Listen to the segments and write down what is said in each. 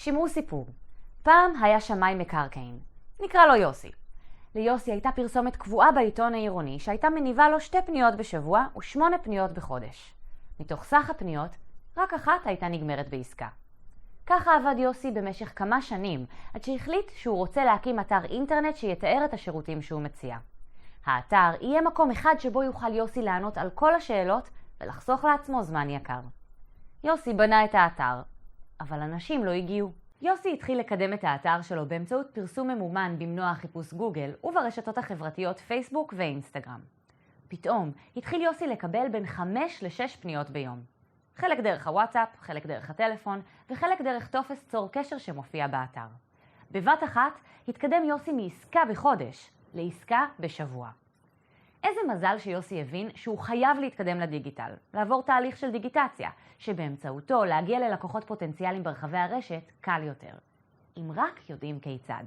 שמעו סיפור. פעם היה שמאי מקרקעין. נקרא לו יוסי. ליוסי הייתה פרסומת קבועה בעיתון העירוני שהייתה מניבה לו 2 פניות בשבוע ו8 פניות בחודש. מתוך סך הפניות, רק אחת הייתה נגמרת בעסקה. ככה עבד יוסי במשך כמה שנים, עד שהחליט שהוא רוצה להקים אתר אינטרנט שיתאר את השירותים שהוא מציע. האתר יהיה מקום אחד שבו יוכל יוסי לענות על כל השאלות ולחסוך לעצמו זמן יקר. יוסי בנה את האתר, אבל אנשים לא הגיעו. יוסי התחיל לקדם את האתר שלו באמצעות פרסום ממומן במנוע חיפוש גוגל וברשתות החברתיות פייסבוק ואינסטגרם. פתאום התחיל יוסי לקבל בין 5 ל-6 פניות ביום. חלק דרך הוואטסאפ, חלק דרך הטלפון וחלק דרך טופס צור קשר שמופיע באתר. בבת אחת התקדם יוסי מעסקה בחודש לעסקה בשבוע. איזה מזל שיוסי הבין שהוא חייב להתקדם לדיגיטל, לעבור תהליך של דיגיטציה, שבאמצעותו להגיע ללקוחות פוטנציאליים ברחבי הרשת קל יותר. אם רק יודעים כיצד.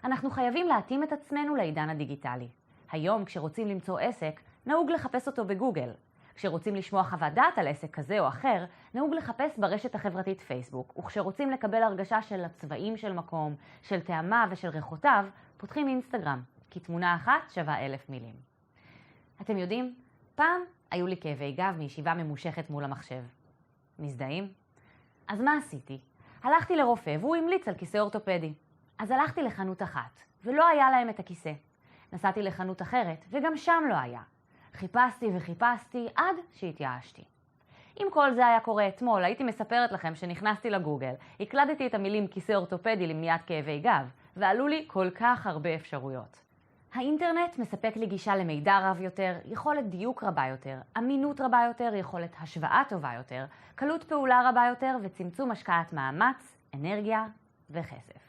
אנחנו חייבים להתאים את עצמנו לעידן הדיגיטלי. היום כשרוצים למצוא עסק, נהוג לחפש אותו בגוגל. כשרוצים לשמוע חוות דעת על עסק כזה או אחר, נהוג לחפש ברשת החברתית פייסבוק, וכשרוצים לקבל הרגשה של הצבעים של מקום, של טעמה ושל ריחותיו, פותחים אינסטגרם, כי תמונה אחת שווה 1000 מילים. אתם יודעים, פעם היו לי כאבי גב מישיבה ממושכת מול המחשב. מזדהים? אז מה עשיתי? הלכתי לרופא והוא המליץ על כיסא אורתופדי. אז הלכתי לחנות אחת, ולא היה להם את הכיסא. נסעתי לחנות אחרת, וגם שם לא היה. חיפשתי וחיפשתי עד שהתייאשתי. אם כל זה היה קורה אתמול, הייתי מספרת לכם שנכנסתי לגוגל, הקלדתי את המילים כיסא אורתופדי למניעת כאבי גב, ועלו לי כל כך הרבה אפשרויות. האינטרנט מספק לי גישה למידע רב יותר, יכולת דיוק רבה יותר, אמינות רבה יותר, יכולת השוואה טובה יותר, קלות פעולה רבה יותר וצמצום השקעת מאמץ, אנרגיה וכסף.